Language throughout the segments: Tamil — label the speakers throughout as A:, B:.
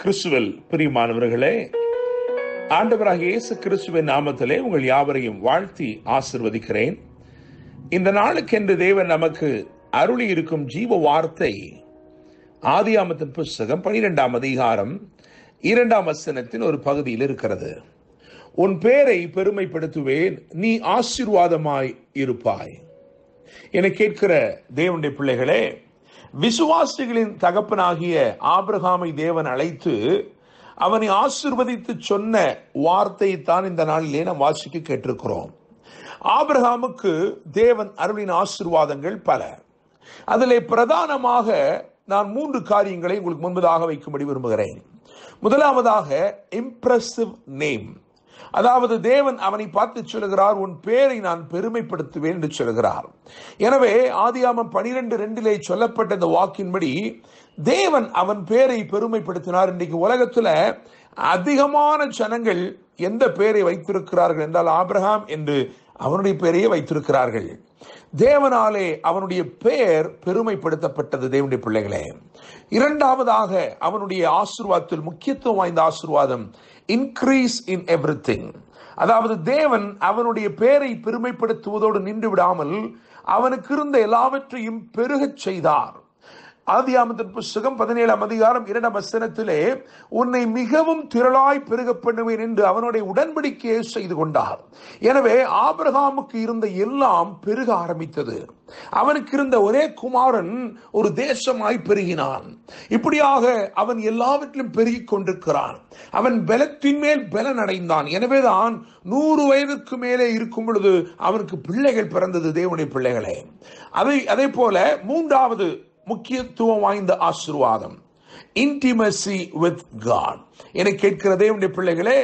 A: கிறிஸ்துவில் பிரியமானவர்களே, ஆண்டவராகிய இயேசு கிறிஸ்துவின் நாமத்திலே உங்கள் யாவரையும் வாழ்த்தி ஆசிர்வதிக்கிறேன். இந்த நாளுக்கென்று தேவன் நமக்கு அருளி இருக்கும் ஜீவ வார்த்தை ஆதியாகமத்தின் புஸ்தகம் 12ஆம் அதிகாரம் 2ஆம் வசனத்தின் ஒரு பகுதியில் இருக்கிறது. உன் பேரை பெருமைப்படுத்துவேன், நீ ஆசீர்வாதமாய் இருப்பாய். என கேட்கிற தேவனுடைய பிள்ளைகளே, விசுவாசிகளின் தகப்பனாகிய ஆபிரகாமை தேவன் அழைத்து அவனை ஆசீர்வதித்து சொன்ன வார்த்தையை தான் இந்த நாளிலே நாம் வாசிக்க கேட்டிருக்கிறோம். ஆபிரகாமுக்கு தேவன் அருளின் ஆசீர்வாதங்கள் பல. அதிலே பிரதானமாக நான் 3 காரியங்களை உங்களுக்கு முன்பதாக வைக்கும்படி விரும்புகிறேன். முதலாவதாக இம்ப்ரெசிவ் நேம், அதாவது தேவன் அவனை பார்த்து சொல்கிறார், உன் பேரை நான் பெருமைப்படுத்துவேன் என்று சொல்கிறார். எனவே ஆதியாகமம் 12:2 சொல்லப்பட்ட இந்த வாக்கின்படி தேவன் அவன் பேரை பெருமைப்படுத்தினார். இன்றைக்கு உலகத்துல அதிகமான ஜனங்கள் எந்த பேரை வைத்திருக்கிறார்கள் என்றால் ஆபிரகாம் என்று அவனுடைய பெயரையே வைத்திருக்கிறார்கள். தேவனாலே அவனுடைய பெயர் பெருமைப்படுத்தப்பட்டது. தேவனுடைய பிள்ளைகளே, இரண்டாவதாக அவனுடைய ஆசீர்வாதத்தில் முக்கியத்துவம் வாய்ந்த ஆசீர்வாதம் இன்க்ரீஸ் இன் எவ்ரிதிங். அதாவது தேவன் அவனுடைய பெயரை பெருமைப்படுத்துவதோடு நின்று விடாமல் அவனுக்கு இருந்த எல்லாவற்றையும் பெருகச் செய்தார். ஆதியாகமத்தின் புஸ்தகம் 17ஆம் அதிகாரம் 2ஆம் வசனத்திலே உன்னை மிகவும் திரளாய் பெருக பண்ணுவேன் என்று அவனுடைய உடன்படிக்கையை செய்து கொண்டார். எனவே ஆபிரகாமுக்கு இருந்த எல்லாம் பெருக ஆரம்பித்தது. அவனுக்கு இருந்த ஒரே குமாரன் ஒரு தேசமாய் பெருகினான். இப்படியாக அவன் எல்லாவற்றிலும் பெருகிக் கொண்டிருக்கிறான். அவன் பலத்தின் மேல் பலன் அடைந்தான். எனவேதான் 100 வயதுக்கு மேலே இருக்கும் பொழுது அவனுக்கு பிள்ளைகள் பிறந்தது. தேவனுடைய பிள்ளைகளே, அதே போல மூன்றாவது முக்கியத்துவம் வாய்ந்த ஆசீர்வாதம் இன்டிமசி வித் காட். என கேட்கிற தேவனுடைய பிள்ளைகளே,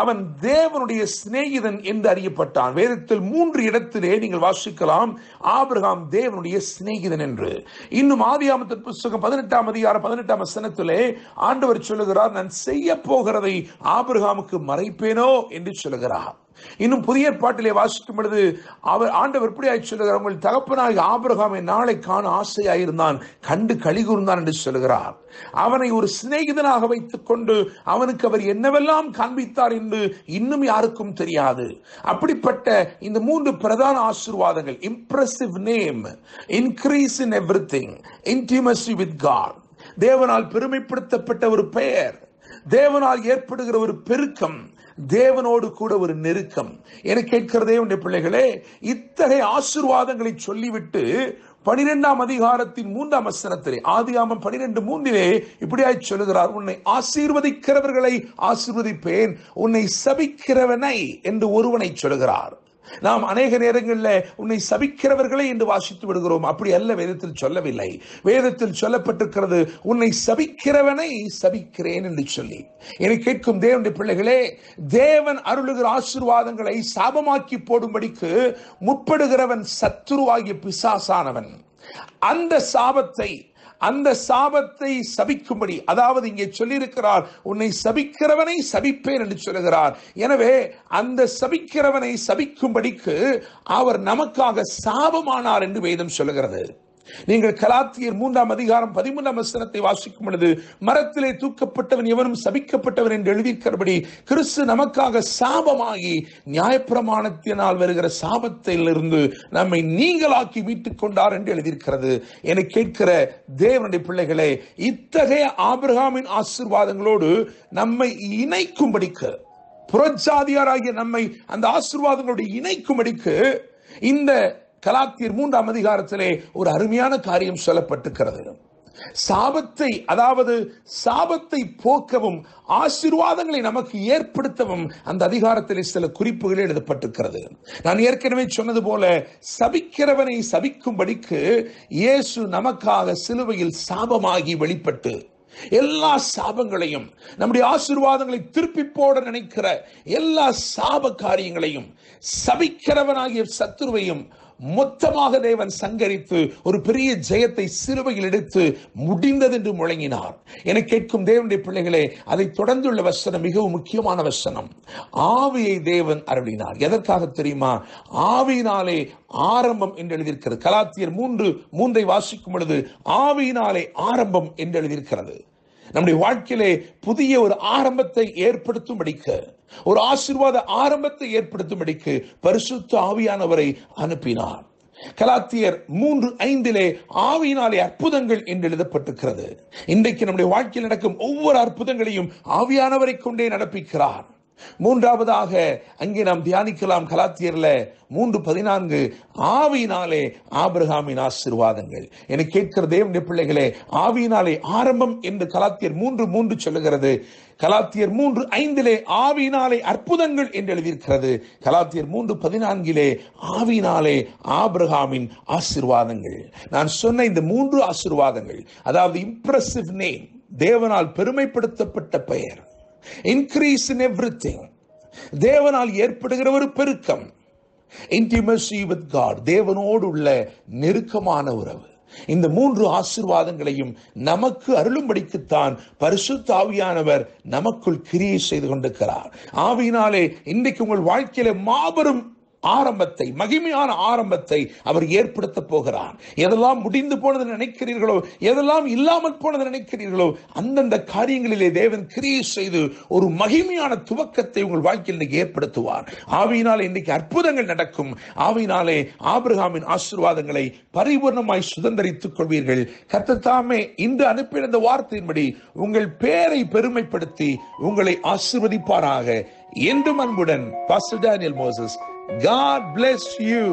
A: அவன் தேவனுடைய சிநேகிதன் என்று அறியப்பட்டான். வேதத்தில் 3 இடத்திலே நீங்கள் வாசிக்கலாம் ஆபிரகாம் தேவனுடைய சிநேகிதன் என்று. இன்னும் ஆதியாகமத்தின் புஸ்தகம் 18ஆம் அதிகாரம் 18ஆம் வசனத்திலே ஆண்டவர் சொல்லுகிறார், நான் செய்ய போகிறதை ஆபிரகாமுக்கு மறைப்பேனோ என்று சொல்லுகிறார். இன்னும் புதிய ஏற்பாட்டிலே வாசிக்கும் பொழுது ஆண்டவர் எப்படி சொல்லுகிறார், உங்கள் தகப்பனாகிய ஆபிரகாமை நாளை காண ஆசையாயிருந்தான், கண்டு களிகூர்ந்தான் என்று சொல்லுகிறார். அவனை ஒரு சிநேகிதனாக வைத்துக் கொண்டு அவனுக்கு அவர் என்னவெல்லாம் காண்பித்தார் என்று இன்னும் யாருக்கும் தெரியாது. அப்படிப்பட்ட இந்த 3 பிரதான ஆசீர்வாதங்கள், impressive name, increase in everything, intimacy with God, தேவனால் பெருமைப்படுத்தப்பட்ட ஒரு பெயர், தேவனால் ஏற்படுகிற ஒரு பெருக்கம், தேவனோடு கூட ஒரு நெருக்கம். என கேட்கிற தேவனுடைய பிள்ளைகளே, இத்தகைய ஆசீர்வாதங்களை சொல்லிவிட்டு 12ஆம் அதிகாரத்தின் 3ஆம் வசனத்திலே ஆதியாகமம் 12:3 இப்படியாய் சொல்லுகிறார், உன்னை ஆசீர்வதிக்கிறவர்களை ஆசீர்வதிப்பேன், உன்னை சபிக்கிறவனை என்று ஒருவனை சொல்லுகிறார். நாம் அநேக நேரங்களில் உன்னை சபிக்கிறவர்களை என்று வாசித்து விடுகிறோம். அப்படி அல்ல, வேதத்தில் சொல்லவில்லை. வேதத்தில் சொல்லப்பட்டிருக்கிறது, உன்னை சபிக்கிறவனை சபிக்கிறேன் என்று சொல்லி. என்னை கேட்கும் தேவனுடைய பிள்ளைகளே, தேவன் அருளுகிற ஆசீர்வாதங்களை சாபமாக்கி போடும்படிக்கு முற்படுகிறவன் சத்துருவாகிய பிசாசானவன். அந்த சாபத்தை சபிக்கும்படி, அதாவது இங்கே சொல்லியிருக்கிறார், உன்னை சபிக்கிறவனை சபிப்பேன் என்று சொல்லுகிறார். எனவே அந்த சபிக்கிறவனை சபிக்கும்படிக்கு அவர் நமக்காக சாபமானார் என்று வேதம் சொல்லுகிறது. நீங்கள் கலாத்தியர் 3ஆம் அதிகாரம் 13ஆம் வசனத்தை வாசிக்கும் பொழுது, மரத்திலே தூக்கப்பட்டவன் எவனும் சபிக்கப்பட்டவன் என்று எழுதியிருக்கிறபடி கிறிஸ்து நமக்காக சாபமாகி நியாயப்பிரமாணத்தினால் வருகிற சாபத்திலிருந்து நம்மை நீங்களாக்கி மீட்டுக் கொண்டார் என்று எழுதியிருக்கிறது. என கேட்கிற தேவனுடைய பிள்ளைகளே, இத்தகைய ஆபிரகாமின் ஆசீர்வாதங்களோடு நம்மை இணைக்கும்படிக்கு, புறஜாதியாராகிய நம்மை அந்த ஆசீர்வாதங்களோடு இணைக்கும்படிக்கு இந்த கலாத்தியர் 3ஆம் அதிகாரத்திலே ஒரு அருமையான காரியம் சொல்லப்பட்டிருக்கிறது. சாபத்தை போக்கவும் ஆசீர்வாதங்களை நமக்கு ஏற்படுத்தவும் அந்த அதிகாரத்திலே சில குறிப்புகள் எழுதப்பட்டிருக்கிறது. நான் ஏற்கனவே சொன்னது போல, சபிக்கிறவனை சபிக்கும்படிக்கு இயேசு நமக்காக சிலுவையில் சாபமாகி வெளிப்பட்டு எல்லா சாபங்களையும், நம்முடைய ஆசீர்வாதங்களை திருப்பி போட நினைக்கிற எல்லா சாப காரியங்களையும், சபிக்கிறவனாகிய சத்துருவையும் மொத்தமாக தேவன் சங்கரித்து ஒரு பெரிய ஜெயத்தை சிலுவையில் எடுத்து முடிந்தது என்று முழங்கினார். என கேட்கும் தேவனுடைய பிள்ளைகளே, அதை தொடர்ந்துள்ள வசனம் மிகவும் முக்கியமான வசனம். ஆவியை தேவன் அருளினார். எதற்காக தெரியுமா? ஆவியினாலே ஆரம்பம் என்று எழுதியிருக்கிறது. கலாத்தியர் 3:3 வாசிக்கும் பொழுது ஆவியினாலே ஆரம்பம் என்று எழுதியிருக்கிறது. நம்முடைய வாழ்க்கையிலே புதிய ஒரு ஆரம்பத்தை ஏற்படுத்தும்படிக்கு, ஒரு ஆசீர்வாத ஆரம்பத்தை ஏற்படுத்தும்படிக்கு பரிசுத்த ஆவியானவரை அனுப்பினார். கலாத்தியர் 3:5 ஆவியினாலே அற்புதங்கள் என்று எழுதப்பட்டிருக்கிறது. இன்றைக்கு நம்முடைய வாழ்க்கையில் நடக்கும் ஒவ்வொரு அற்புதங்களையும் ஆவியானவரை கொண்டே நடப்பிக்கிறார். மூன்றாவதாக அங்கே நாம் தியானிக்கலாம். கலாத்தியர்ல 3:14 ஆவியினாலே ஆபிரகாமின் ஆசீர்வாதங்கள். என கேட்கிற தேவனுடைய பிள்ளைகளே, ஆவியினாலே ஆரம்பம் என்று கலாத்தியர் 3:3 சொல்லுகிறது. கலாத்தியர் 3:5 ஆவியினாலே அற்புதங்கள் என்று எழுதியிருக்கிறது. கலாத்தியர் 3:14 ஆவியினாலே ஆபிரகாமின் ஆசீர்வாதங்கள். நான் சொன்ன இந்த 3 ஆசீர்வாதங்கள், அதாவது இம்ப்ரெசிவ் நேம், தேவனால் பெருமைப்படுத்தப்பட்ட பெயர், increase in everything, தேவனால் ஏற்படுகிற ஒரு பெருக்கம், intimacy with God, தேவனோடு உள்ள நெருக்கமான உறவு, இந்த 3 ஆசீர்வாதங்களையும் நமக்கு அருளும்படிக்குத்தான் பரிசுத்த ஆவியானவர் நமக்குள் கிரியை செய்து கொண்டிருக்கிறார். ஆவியினாலே இன்றைக்கு உங்கள் வாழ்க்கையில மாபெரும் ஆரம்பத்தை, மகிமையான ஆரம்பத்தை அவர் ஏற்படுத்த போகிறார். எதெல்லாம் முடிந்து போனது நினைக்கிறீர்களோ, எதெல்லாம் இல்லாமல் போனது நினைக்கிறீர்களோ, அந்தந்த காரியங்களிலே தேவன் கிரியை செய்து ஒரு மகிமையான துவக்கத்தை உங்கள் வாழ்க்கையில் இன்றைக்கு ஏற்படுத்துவார். ஆவியினாலே இன்றைக்கு அற்புதங்கள் நடக்கும். ஆவியினாலே ஆபிரகாமின் ஆசீர்வாதங்களை பரிபூர்ணமாய் சுதந்தரித்துக் கொள்வீர்கள். கர்த்தர் தாமே இன்று அனுப்பின இந்த வார்த்தையின்படி உங்கள் பேரை பெருமைப்படுத்தி உங்களை ஆசீர்வதிப்பாராக. என்றும் அன்புடன் pastor Daniel Moses. God bless you.